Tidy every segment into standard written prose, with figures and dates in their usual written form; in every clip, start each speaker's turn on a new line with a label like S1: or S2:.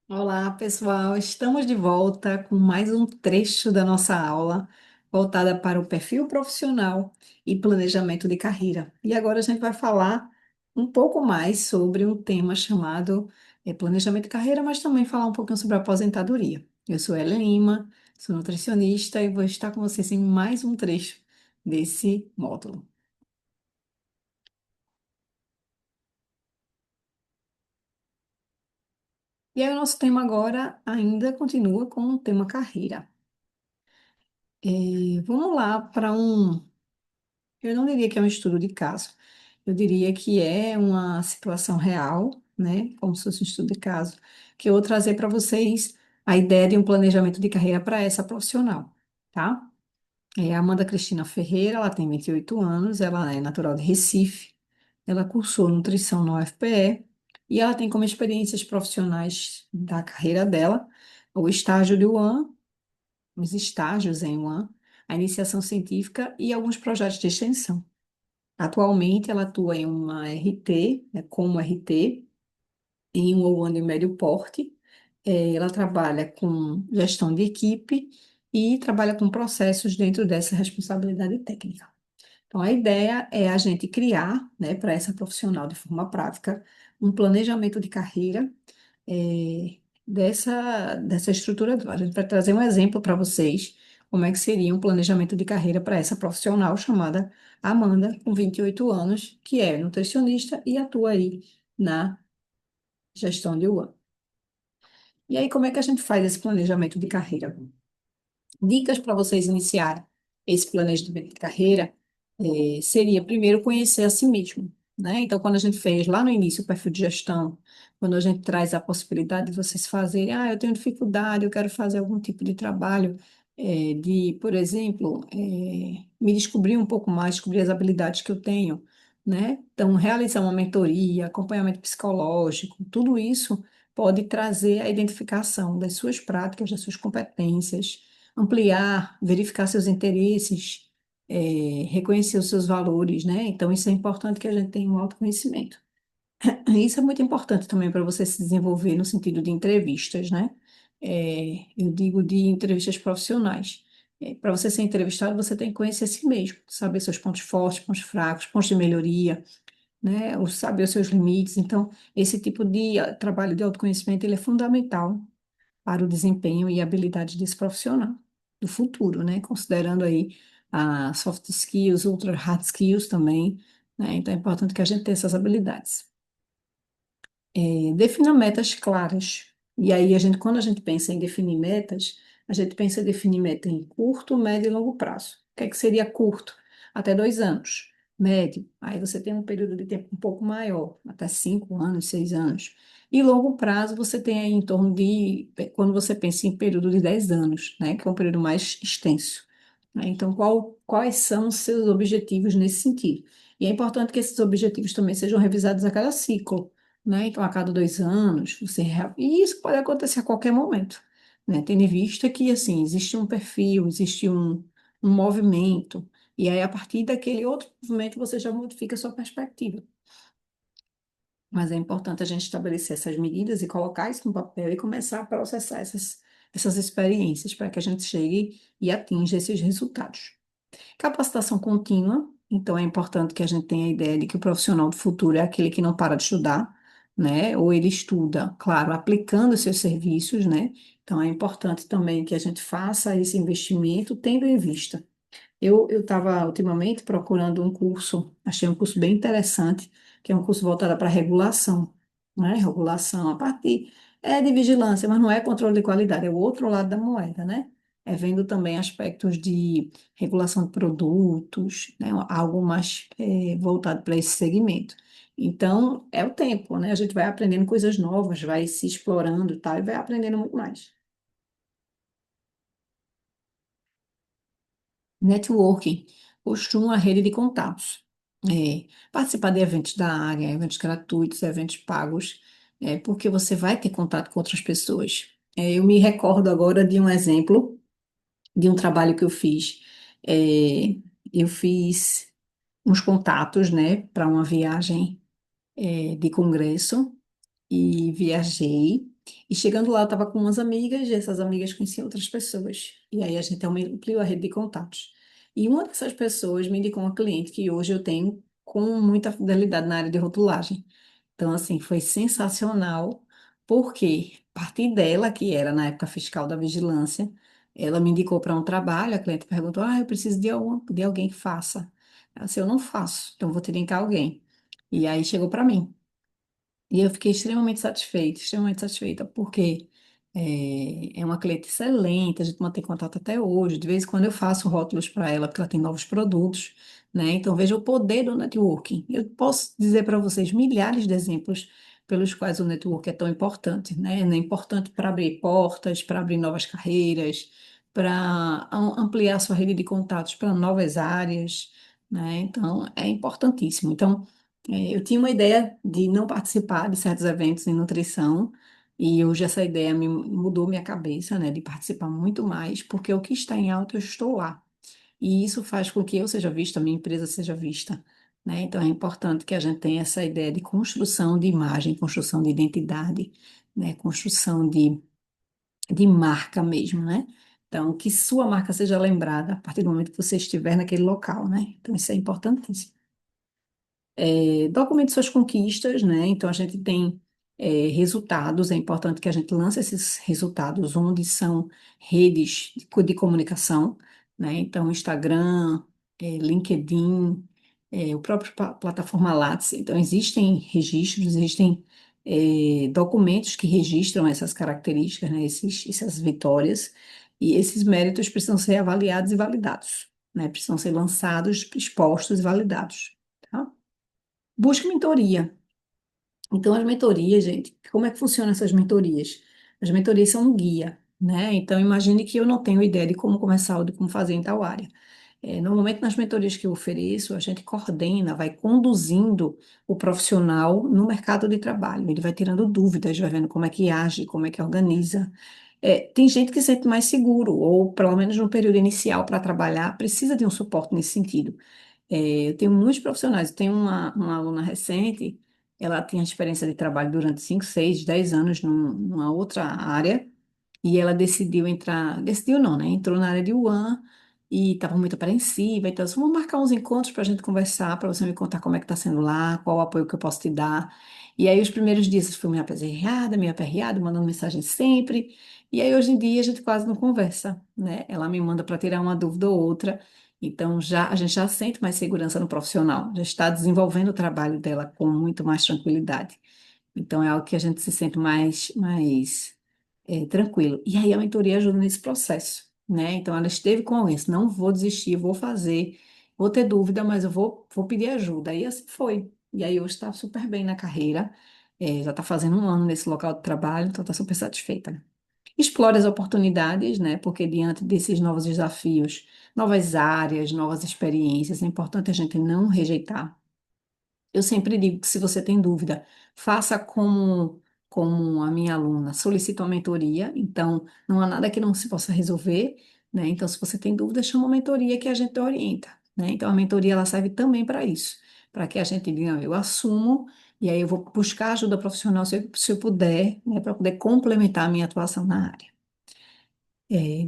S1: Olá, pessoal. Estamos de volta com mais um trecho da nossa aula voltada para o perfil profissional e planejamento de carreira. E agora a gente vai falar um pouco mais sobre um tema chamado planejamento de carreira, mas também falar um pouquinho sobre a aposentadoria. Eu sou Ellen Lima, sou nutricionista e vou estar com vocês em mais um trecho desse módulo. E aí, o nosso tema agora ainda continua com o tema carreira. Vamos lá para eu não diria que é um estudo de caso, eu diria que é uma situação real, né? Como se fosse um estudo de caso, que eu vou trazer para vocês a ideia de um planejamento de carreira para essa profissional, tá? É a Amanda Cristina Ferreira, ela tem 28 anos, ela é natural de Recife, ela cursou nutrição na UFPE e ela tem como experiências profissionais da carreira dela o estágio de UAN, os estágios em UAN, a iniciação científica e alguns projetos de extensão. Atualmente, ela atua em uma RT, né, como RT, em um ou de médio porte. Ela trabalha com gestão de equipe e trabalha com processos dentro dessa responsabilidade técnica. Então, a ideia é a gente criar, né, para essa profissional de forma prática, um planejamento de carreira dessa estrutura. A gente vai trazer um exemplo para vocês, como é que seria um planejamento de carreira para essa profissional chamada Amanda, com 28 anos, que é nutricionista e atua aí na gestão de UAM. E aí, como é que a gente faz esse planejamento de carreira? Dicas para vocês iniciarem esse planejamento de carreira seria primeiro conhecer a si mesmo, né? Então, quando a gente fez lá no início o perfil de gestão, quando a gente traz a possibilidade de vocês fazerem, eu tenho dificuldade, eu quero fazer algum tipo de trabalho, por exemplo, me descobrir um pouco mais, descobrir as habilidades que eu tenho, né? Então, realizar uma mentoria, acompanhamento psicológico, tudo isso pode trazer a identificação das suas práticas, das suas competências, ampliar, verificar seus interesses, reconhecer os seus valores, né? Então, isso é importante que a gente tenha um autoconhecimento. Isso é muito importante também para você se desenvolver no sentido de entrevistas, né? Eu digo de entrevistas profissionais. Para você ser entrevistado, você tem que conhecer a si mesmo, saber seus pontos fortes, pontos fracos, pontos de melhoria, né? Saber os seus limites. Então, esse tipo de trabalho de autoconhecimento, ele é fundamental para o desempenho e habilidade desse profissional do futuro, né? Considerando aí as soft skills, ultra hard skills também, né? Então é importante que a gente tenha essas habilidades. Defina metas claras. E aí quando a gente pensa em definir metas, a gente pensa em definir meta em curto, médio e longo prazo. O que é que seria curto? Até 2 anos. Médio, aí você tem um período de tempo um pouco maior, até 5 anos, 6 anos. E longo prazo você tem aí em torno de, quando você pensa em período de 10 anos, né, que é um período mais extenso. Né? Então, quais são os seus objetivos nesse sentido? E é importante que esses objetivos também sejam revisados a cada ciclo, né? Então, a cada 2 anos, e isso pode acontecer a qualquer momento, né? Tendo em vista que, assim, existe um perfil, existe um movimento, e aí, a partir daquele outro movimento, você já modifica a sua perspectiva. Mas é importante a gente estabelecer essas medidas e colocar isso no papel e começar a processar essas experiências para que a gente chegue e atinja esses resultados. Capacitação contínua. Então, é importante que a gente tenha a ideia de que o profissional do futuro é aquele que não para de estudar, né? Ou ele estuda, claro, aplicando os seus serviços, né? Então, é importante também que a gente faça esse investimento tendo em vista. Eu estava ultimamente procurando um curso, achei um curso bem interessante, que é um curso voltado para regulação, né? Regulação, a parte de vigilância, mas não é controle de qualidade, é o outro lado da moeda, né? É vendo também aspectos de regulação de produtos, né? Algo mais voltado para esse segmento. Então, é o tempo, né? A gente vai aprendendo coisas novas, vai se explorando e tal, e vai aprendendo muito mais. Networking, construa uma rede de contatos. Participar de eventos da área, eventos gratuitos, eventos pagos, porque você vai ter contato com outras pessoas. Eu me recordo agora de um exemplo de um trabalho que eu fiz. É, eu fiz uns contatos, né, para uma viagem, de congresso e viajei. E chegando lá, eu estava com umas amigas, e essas amigas conheciam outras pessoas. E aí a gente ampliou a rede de contatos. E uma dessas pessoas me indicou uma cliente que hoje eu tenho com muita fidelidade na área de rotulagem. Então, assim, foi sensacional, porque a partir dela, que era na época fiscal da vigilância, ela me indicou para um trabalho, a cliente perguntou, eu preciso de alguém que faça. Ela disse, eu não faço, então vou ter que indicar alguém. E aí chegou para mim. E eu fiquei extremamente satisfeita, porque é uma cliente excelente, a gente mantém contato até hoje. De vez em quando eu faço rótulos para ela, porque ela tem novos produtos, né? Então veja o poder do networking. Eu posso dizer para vocês milhares de exemplos pelos quais o network é tão importante, né? É importante para abrir portas, para abrir novas carreiras, para ampliar sua rede de contatos para novas áreas, né? Então é importantíssimo. Então eu tinha uma ideia de não participar de certos eventos em nutrição, e hoje essa ideia me mudou minha cabeça, né, de participar muito mais, porque o que está em alta eu estou lá. E isso faz com que eu seja vista, a minha empresa seja vista, né? Então é importante que a gente tenha essa ideia de construção de imagem, construção de identidade, né, construção de marca mesmo, né? Então, que sua marca seja lembrada a partir do momento que você estiver naquele local, né? Então, isso é importantíssimo. Documente suas conquistas, né? Então a gente tem resultados, é importante que a gente lance esses resultados onde são redes de comunicação, né? Então Instagram, LinkedIn, o próprio plataforma Lattes. Então existem registros, existem documentos que registram essas características, né? Essas vitórias, e esses méritos precisam ser avaliados e validados, né? Precisam ser lançados, expostos e validados. Tá? Busque mentoria. Então, as mentorias, gente, como é que funcionam essas mentorias? As mentorias são um guia, né? Então, imagine que eu não tenho ideia de como começar ou de como fazer em tal área. Normalmente, nas mentorias que eu ofereço, a gente coordena, vai conduzindo o profissional no mercado de trabalho. Ele vai tirando dúvidas, vai vendo como é que age, como é que organiza. Tem gente que se sente mais seguro, ou pelo menos no período inicial para trabalhar, precisa de um suporte nesse sentido. Eu tenho muitos profissionais. Eu tenho uma aluna recente, ela tinha experiência de trabalho durante 5, 6, 10 anos numa outra área, e ela decidiu não, né? Entrou na área de UAN e estava muito apreensiva. Então, assim, vamos marcar uns encontros para a gente conversar, para você me contar como é que está sendo lá, qual o apoio que eu posso te dar. E aí, os primeiros dias, eu fui meio aperreada, mandando mensagem sempre. E aí, hoje em dia, a gente quase não conversa, né? Ela me manda para tirar uma dúvida ou outra. Então, a gente já sente mais segurança no profissional, já está desenvolvendo o trabalho dela com muito mais tranquilidade. Então, é algo que a gente se sente mais tranquilo. E aí, a mentoria ajuda nesse processo, né? Então, ela esteve com isso, não vou desistir, vou fazer, vou ter dúvida, mas eu vou pedir ajuda. E assim foi. E aí, hoje está super bem na carreira, já está fazendo um ano nesse local de trabalho, então está super satisfeita. Explore as oportunidades, né? Porque diante desses novos desafios, novas áreas, novas experiências, é importante a gente não rejeitar. Eu sempre digo que se você tem dúvida, faça como a minha aluna, solicite uma mentoria, então não há nada que não se possa resolver, né? Então, se você tem dúvida, chama uma mentoria que a gente orienta, né? Então, a mentoria ela serve também para isso, para que a gente diga, "Não, eu assumo, e aí eu vou buscar ajuda profissional se eu puder, né? Para poder complementar a minha atuação na área.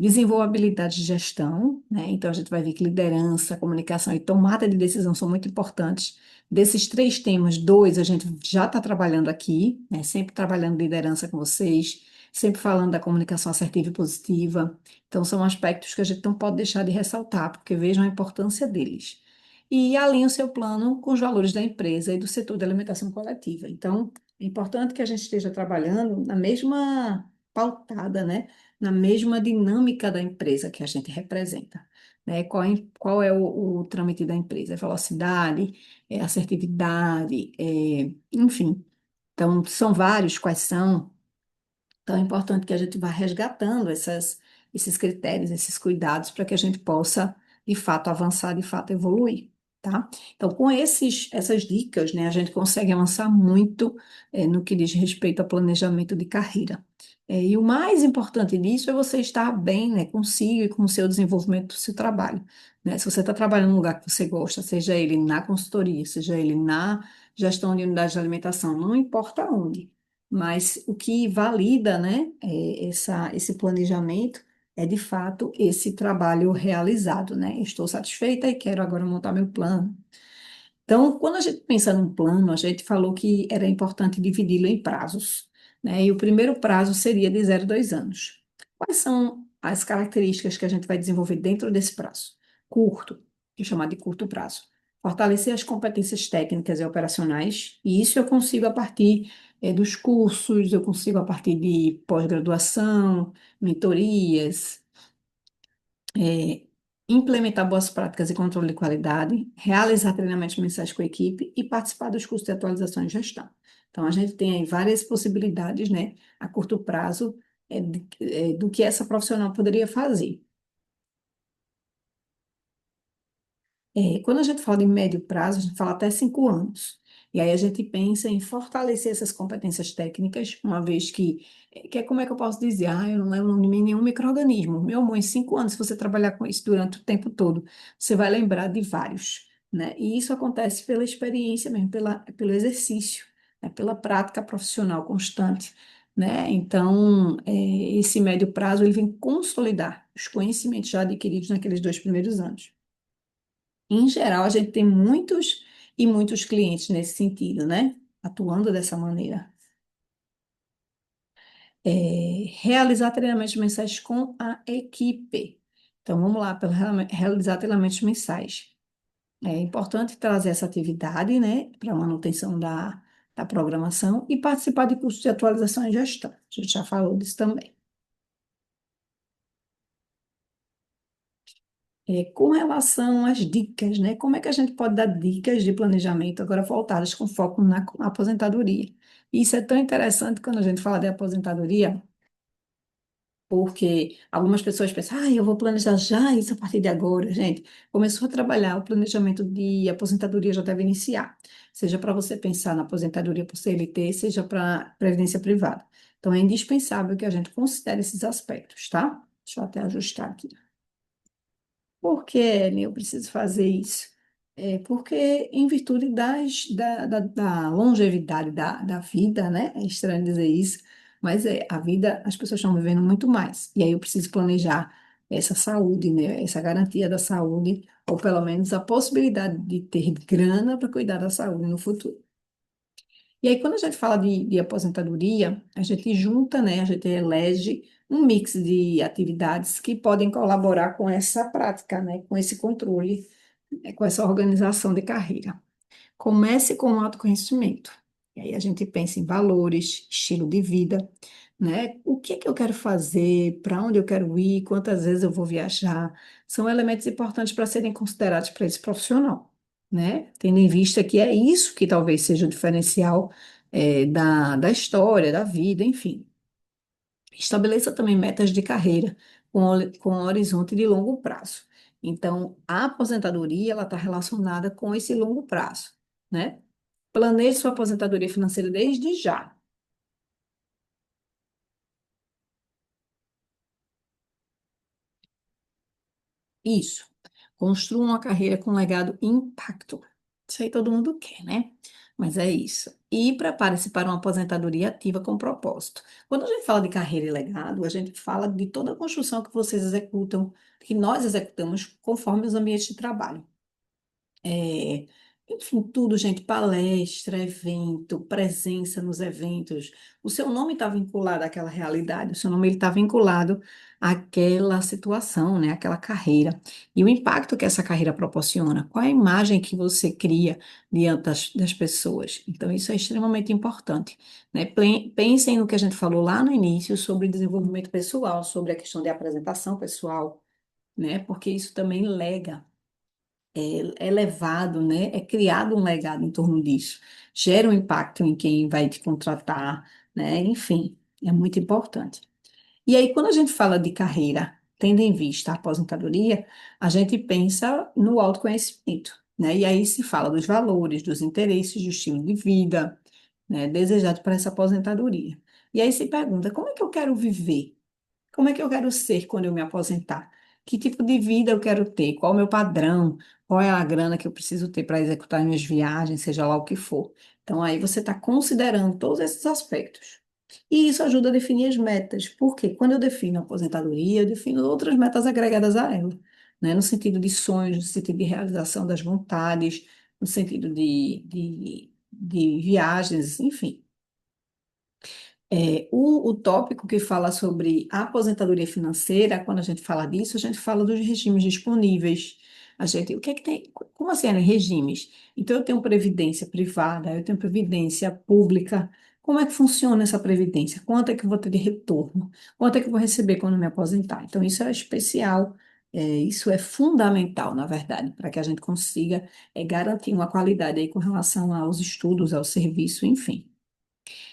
S1: Desenvolva habilidades de gestão, né? Então a gente vai ver que liderança, comunicação e tomada de decisão são muito importantes. Desses três temas, dois a gente já está trabalhando aqui, né? Sempre trabalhando liderança com vocês, sempre falando da comunicação assertiva e positiva. Então são aspectos que a gente não pode deixar de ressaltar, porque vejam a importância deles. E alinhe o seu plano com os valores da empresa e do setor da alimentação coletiva. Então, é importante que a gente esteja trabalhando na mesma pautada, né? Na mesma dinâmica da empresa que a gente representa. Né? Qual é o trâmite da empresa? É velocidade, é assertividade, enfim. Então, são vários quais são. Então, é importante que a gente vá resgatando esses critérios, esses cuidados, para que a gente possa, de fato, avançar, de fato, evoluir, tá? Então, com essas dicas, né, a gente consegue avançar muito, no que diz respeito ao planejamento de carreira. E o mais importante disso é você estar bem, né, consigo e com o seu desenvolvimento do seu trabalho, né? Se você está trabalhando num lugar que você gosta, seja ele na consultoria, seja ele na gestão de unidade de alimentação, não importa onde, Mas o que valida, né, esse planejamento é, de fato, esse trabalho realizado, né? Estou satisfeita e quero agora montar meu plano. Então, quando a gente pensa num plano, a gente falou que era importante dividi-lo em prazos, né? E o primeiro prazo seria de 0 a 2 anos. Quais são as características que a gente vai desenvolver dentro desse prazo? Curto, que é chamado de curto prazo. Fortalecer as competências técnicas e operacionais, e isso eu consigo a partir dos cursos, eu consigo a partir de pós-graduação, mentorias, é, implementar boas práticas e controle de qualidade, realizar treinamentos mensais com a equipe e participar dos cursos de atualização e gestão. Então, a gente tem aí várias possibilidades, né, a curto prazo, do que essa profissional poderia fazer. Quando a gente fala de médio prazo, a gente fala até 5 anos. E aí a gente pensa em fortalecer essas competências técnicas, uma vez que é como é que eu posso dizer? Ah, eu não lembro o nome de nenhum micro-organismo. Meu amor, em 5 anos, se você trabalhar com isso durante o tempo todo, você vai lembrar de vários, né? E isso acontece pela experiência mesmo, pelo exercício, né? Pela prática profissional constante, né? Então, esse médio prazo, ele vem consolidar os conhecimentos já adquiridos naqueles 2 primeiros anos. Em geral, a gente tem muitos e muitos clientes nesse sentido, né? Atuando dessa maneira. Realizar treinamentos mensais com a equipe. Então, vamos lá, para realizar treinamentos mensais. É importante trazer essa atividade, né, para a manutenção da programação e participar de cursos de atualização e gestão. A gente já falou disso também. Com relação às dicas, né? Como é que a gente pode dar dicas de planejamento agora voltadas com foco na aposentadoria? Isso é tão interessante quando a gente fala de aposentadoria, porque algumas pessoas pensam, eu vou planejar já isso a partir de agora. Gente, começou a trabalhar, o planejamento de aposentadoria já deve iniciar, seja para você pensar na aposentadoria por CLT, seja para previdência privada. Então, é indispensável que a gente considere esses aspectos, tá? Deixa eu até ajustar aqui. Por que, Ellen, eu preciso fazer isso? Porque, em virtude da longevidade da vida, né? É estranho dizer isso, mas a vida, as pessoas estão vivendo muito mais. E aí eu preciso planejar essa saúde, né? Essa garantia da saúde, ou pelo menos a possibilidade de ter grana para cuidar da saúde no futuro. E aí, quando a gente fala de aposentadoria, a gente junta, né, a gente elege um mix de atividades que podem colaborar com essa prática, né, com esse controle, com essa organização de carreira. Comece com o autoconhecimento. E aí a gente pensa em valores, estilo de vida, né? O que é que eu quero fazer, para onde eu quero ir, quantas vezes eu vou viajar, são elementos importantes para serem considerados para esse profissional, né? Tendo em vista que é isso que talvez seja o diferencial, da história, da vida, enfim. Estabeleça também metas de carreira com horizonte de longo prazo. Então, a aposentadoria ela está relacionada com esse longo prazo, né? Planeje sua aposentadoria financeira desde já. Isso. Construa uma carreira com legado e impacto. Isso aí todo mundo quer, né? Mas é isso. E prepare-se para uma aposentadoria ativa com propósito. Quando a gente fala de carreira e legado, a gente fala de toda a construção que vocês executam, que nós executamos conforme os ambientes de trabalho. É, enfim, tudo, gente, palestra, evento, presença nos eventos. O seu nome está vinculado àquela realidade, o seu nome está vinculado àquela situação, né, àquela carreira. E o impacto que essa carreira proporciona, qual é a imagem que você cria diante das pessoas. Então, isso é extremamente importante, né? Pensem no que a gente falou lá no início sobre desenvolvimento pessoal, sobre a questão de apresentação pessoal, né? Porque isso também lega é levado, né? É criado um legado em torno disso. Gera um impacto em quem vai te contratar, né? Enfim, é muito importante. E aí, quando a gente fala de carreira, tendo em vista a aposentadoria, a gente pensa no autoconhecimento, né? E aí se fala dos valores, dos interesses, do estilo de vida, né? Desejado para essa aposentadoria. E aí se pergunta, como é que eu quero viver? Como é que eu quero ser quando eu me aposentar? Que tipo de vida eu quero ter? Qual é o meu padrão? Qual é a grana que eu preciso ter para executar minhas viagens, seja lá o que for? Então, aí você está considerando todos esses aspectos. E isso ajuda a definir as metas, porque quando eu defino a aposentadoria, eu defino outras metas agregadas a ela, né? No sentido de sonhos, no sentido de realização das vontades, no sentido de viagens, enfim. O tópico que fala sobre a aposentadoria financeira, quando a gente fala disso, a gente fala dos regimes disponíveis. O que é que tem? Como assim, né? Regimes? Então, eu tenho previdência privada, eu tenho previdência pública. Como é que funciona essa previdência? Quanto é que eu vou ter de retorno? Quanto é que eu vou receber quando me aposentar? Então, isso é especial, isso é fundamental, na verdade, para que a gente consiga, garantir uma qualidade aí com relação aos estudos, ao serviço, enfim.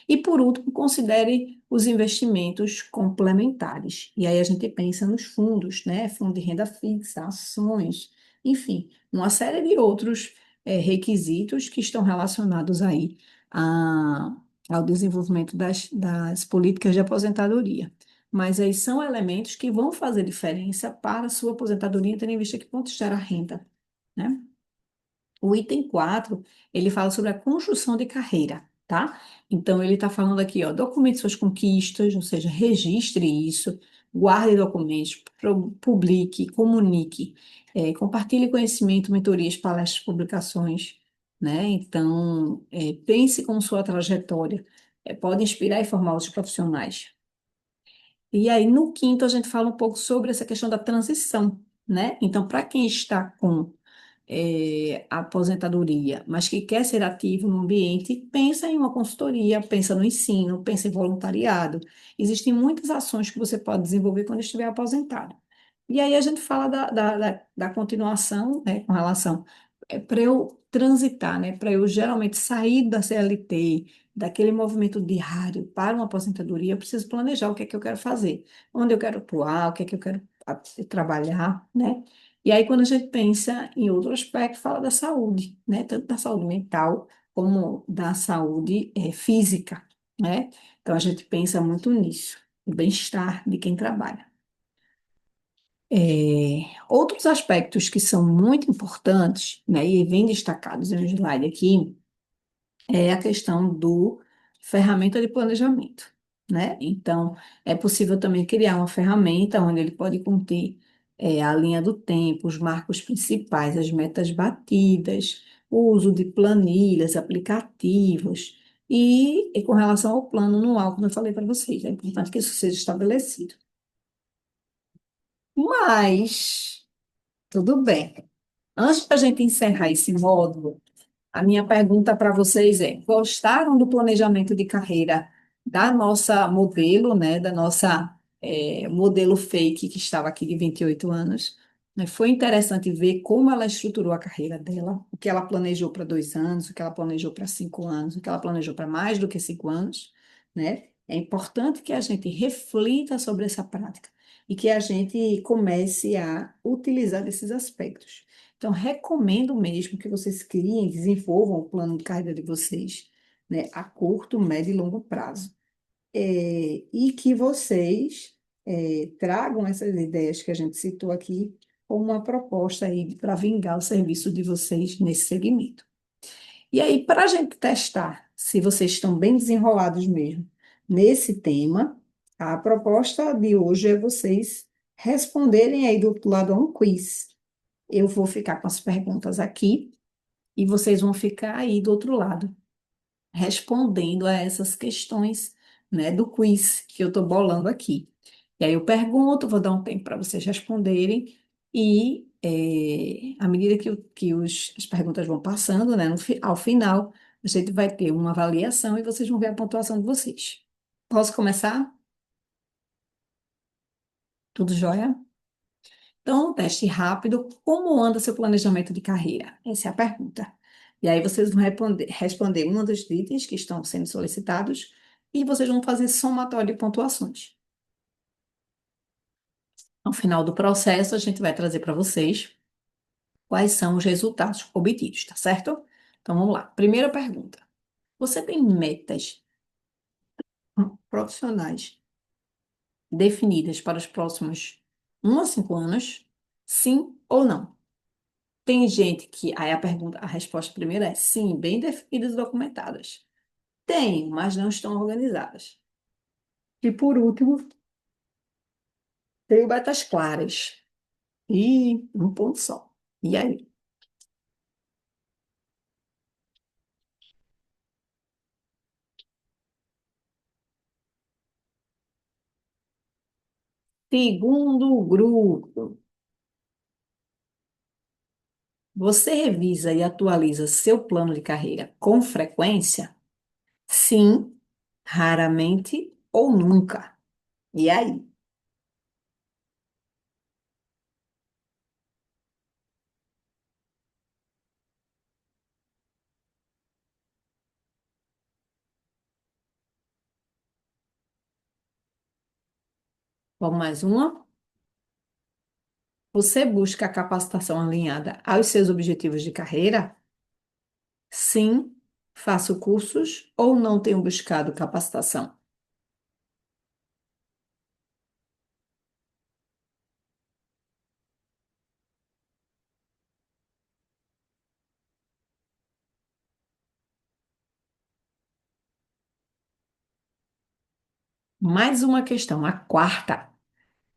S1: E, por último, considere os investimentos complementares. E aí a gente pensa nos fundos, né? Fundo de renda fixa, ações, enfim, uma série de outros requisitos que estão relacionados aí a- ao desenvolvimento das políticas de aposentadoria. Mas aí são elementos que vão fazer diferença para a sua aposentadoria, tendo em vista que quanto gera renda, né? O item 4 ele fala sobre a construção de carreira, tá? Então, ele está falando aqui, ó, documente suas conquistas, ou seja, registre isso, guarde documentos, publique, comunique, compartilhe conhecimento, mentorias, palestras, publicações, né? Então, pense como sua trajetória pode inspirar e formar outros profissionais. E aí, no quinto, a gente fala um pouco sobre essa questão da transição, né? Então, para quem está com a aposentadoria, mas que quer ser ativo no ambiente, pensa em uma consultoria, pensa no ensino, pensa em voluntariado. Existem muitas ações que você pode desenvolver quando estiver aposentado. E aí a gente fala da continuação, né, com relação, para eu transitar, né, para eu geralmente sair da CLT, daquele movimento diário para uma aposentadoria, eu preciso planejar o que é que eu quero fazer, onde eu quero atuar, o que é que eu quero trabalhar, né? E aí, quando a gente pensa em outro aspecto, fala da saúde, né? Tanto da saúde mental como da saúde física, né? Então, a gente pensa muito nisso, o bem-estar de quem trabalha. Outros aspectos que são muito importantes, né, e bem destacados em um slide aqui, é a questão do ferramenta de planejamento, né? Então, é possível também criar uma ferramenta onde ele pode conter a linha do tempo, os marcos principais, as metas batidas, o uso de planilhas, aplicativos e com relação ao plano anual, como eu falei para vocês, é importante que isso seja estabelecido. Mas, tudo bem. Antes da gente encerrar esse módulo, a minha pergunta para vocês é: gostaram do planejamento de carreira da nossa modelo, né, da nossa modelo fake que estava aqui de 28 anos? Né? Foi interessante ver como ela estruturou a carreira dela, o que ela planejou para 2 anos, o que ela planejou para 5 anos, o que ela planejou para mais do que 5 anos, né? É importante que a gente reflita sobre essa prática e que a gente comece a utilizar esses aspectos. Então, recomendo mesmo que vocês criem, desenvolvam o plano de carreira de vocês, né, a curto, médio e longo prazo. E que vocês tragam essas ideias que a gente citou aqui como uma proposta aí para vingar o serviço de vocês nesse segmento. E aí, para a gente testar se vocês estão bem desenrolados mesmo nesse tema, a proposta de hoje é vocês responderem aí do outro lado a um quiz. Eu vou ficar com as perguntas aqui e vocês vão ficar aí do outro lado, respondendo a essas questões, né, do quiz que eu estou bolando aqui. E aí eu pergunto, vou dar um tempo para vocês responderem e à medida que as perguntas vão passando, né, ao final, a gente vai ter uma avaliação e vocês vão ver a pontuação de vocês. Posso começar? Tudo jóia? Então, um teste rápido, como anda seu planejamento de carreira? Essa é a pergunta. E aí vocês vão responder um dos itens que estão sendo solicitados e vocês vão fazer somatório de pontuações. Ao final do processo, a gente vai trazer para vocês quais são os resultados obtidos, tá certo? Então, vamos lá. Primeira pergunta. Você tem metas profissionais definidas para os próximos 1 a 5 anos? Sim ou não? Tem gente que, aí a pergunta, a resposta primeira é sim, bem definidas e documentadas. Tem, mas não estão organizadas. E por último, tem o Betas Claras. E um ponto só. E aí? Segundo grupo, você revisa e atualiza seu plano de carreira com frequência? Sim, raramente ou nunca. E aí? Vamos mais uma? Você busca a capacitação alinhada aos seus objetivos de carreira? Sim, faço cursos ou não tenho buscado capacitação? Mais uma questão, a quarta.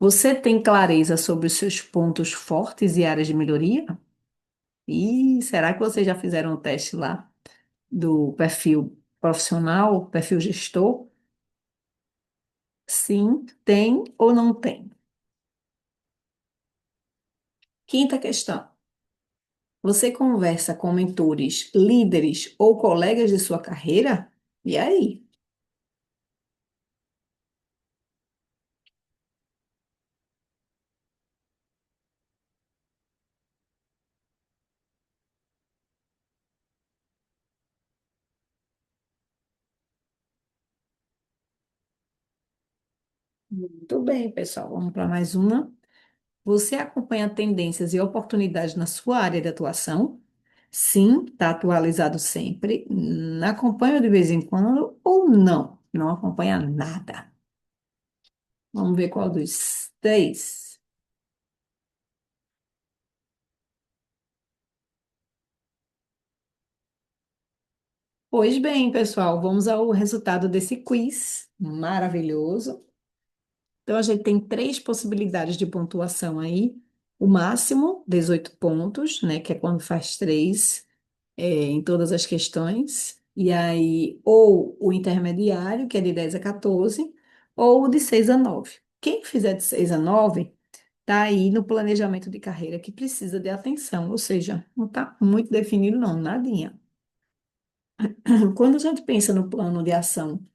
S1: Você tem clareza sobre os seus pontos fortes e áreas de melhoria? E será que vocês já fizeram o teste lá do perfil profissional, perfil gestor? Sim, tem ou não tem? Quinta questão. Você conversa com mentores, líderes ou colegas de sua carreira? E aí? Muito bem, pessoal. Vamos para mais uma. Você acompanha tendências e oportunidades na sua área de atuação? Sim, está atualizado sempre. Acompanha de vez em quando ou não? Não acompanha nada. Vamos ver qual dos três. Pois bem, pessoal, vamos ao resultado desse quiz maravilhoso. Então, a gente tem três possibilidades de pontuação aí. O máximo, 18 pontos, né? Que é quando faz três, em todas as questões. E aí, ou o intermediário, que é de 10 a 14, ou o de 6 a 9. Quem fizer de 6 a 9 está aí no planejamento de carreira que precisa de atenção, ou seja, não está muito definido, não, nadinha. Quando a gente pensa no plano de ação,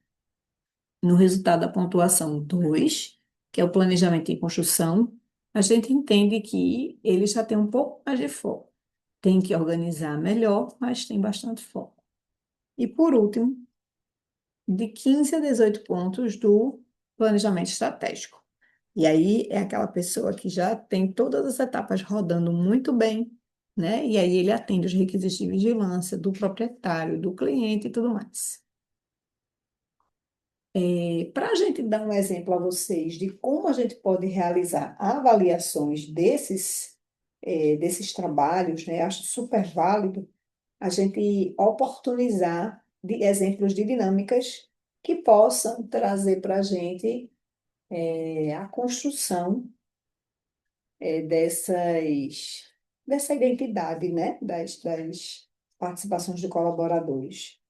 S1: no resultado da pontuação 2, que é o planejamento em construção, a gente entende que ele já tem um pouco mais de foco. Tem que organizar melhor, mas tem bastante foco. E por último, de 15 a 18 pontos do planejamento estratégico. E aí é aquela pessoa que já tem todas as etapas rodando muito bem, né? E aí ele atende os requisitos de vigilância do proprietário, do cliente e tudo mais. Para a gente dar um exemplo a vocês de como a gente pode realizar avaliações desses trabalhos, né? Acho super válido a gente oportunizar de exemplos de dinâmicas que possam trazer para a gente a construção dessa identidade, né? Das participações de colaboradores.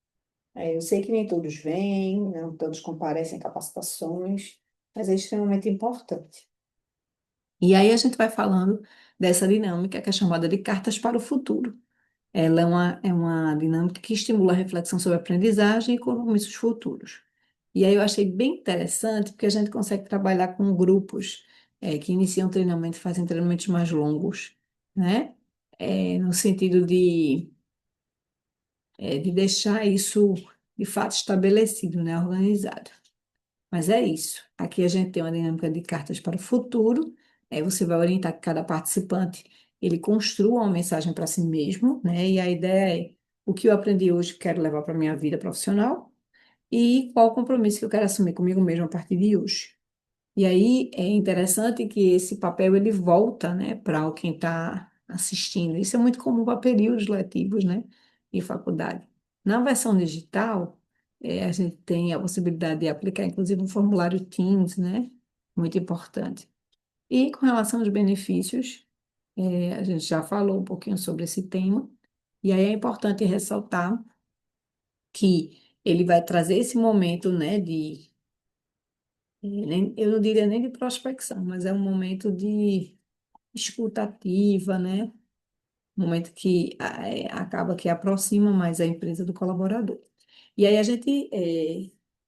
S1: Eu sei que nem todos vêm, não todos comparecem a capacitações, mas é extremamente importante. E aí a gente vai falando dessa dinâmica que é chamada de cartas para o futuro. Ela é uma dinâmica que estimula a reflexão sobre aprendizagem e compromissos futuros. E aí eu achei bem interessante, porque a gente consegue trabalhar com grupos que iniciam treinamento, fazem treinamentos mais longos, né? No sentido de deixar isso de fato estabelecido, né? Organizado. Mas é isso. Aqui a gente tem uma dinâmica de cartas para o futuro. Você vai orientar que cada participante ele construa uma mensagem para si mesmo, né? E a ideia é o que eu aprendi hoje que quero levar para a minha vida profissional e qual o compromisso que eu quero assumir comigo mesmo a partir de hoje. E aí é interessante que esse papel ele volta, né, para quem está assistindo. Isso é muito comum para períodos letivos, né, em faculdade. Na versão digital, a gente tem a possibilidade de aplicar, inclusive, um formulário Teams, né, muito importante. E com relação aos benefícios, a gente já falou um pouquinho sobre esse tema. E aí é importante ressaltar que ele vai trazer esse momento, né, eu não diria nem de prospecção, mas é um momento de escutativa, né? Um momento que acaba que aproxima mais a empresa do colaborador. E aí a gente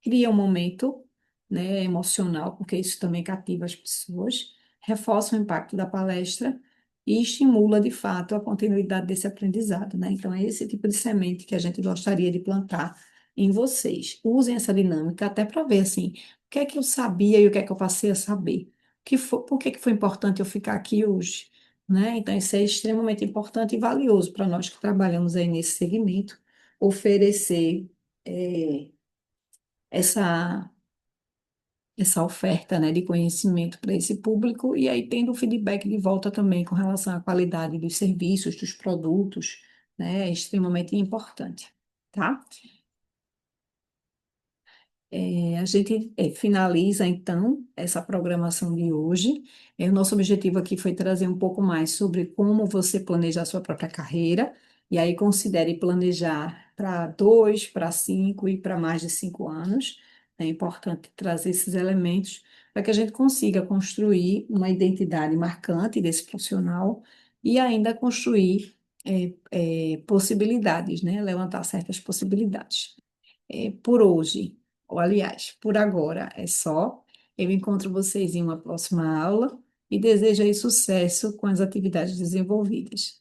S1: cria um momento, né, emocional, porque isso também cativa as pessoas, reforça o impacto da palestra e estimula, de fato, a continuidade desse aprendizado, né? Então, é esse tipo de semente que a gente gostaria de plantar em vocês. Usem essa dinâmica até para ver, assim, o que é que eu sabia e o que é que eu passei a saber. Por que que foi importante eu ficar aqui hoje? Né? Então, isso é extremamente importante e valioso para nós que trabalhamos aí nesse segmento, oferecer eh, essa, essa oferta, né, de conhecimento para esse público e aí tendo o feedback de volta também com relação à qualidade dos serviços, dos produtos, né, é extremamente importante, tá? A gente finaliza então essa programação de hoje. O nosso objetivo aqui foi trazer um pouco mais sobre como você planejar a sua própria carreira, e aí considere planejar para 2, para 5 e para mais de 5 anos. É importante trazer esses elementos para que a gente consiga construir uma identidade marcante desse profissional e ainda construir possibilidades, né? Levantar certas possibilidades. Por hoje, ou aliás, por agora é só. Eu encontro vocês em uma próxima aula e desejo aí sucesso com as atividades desenvolvidas.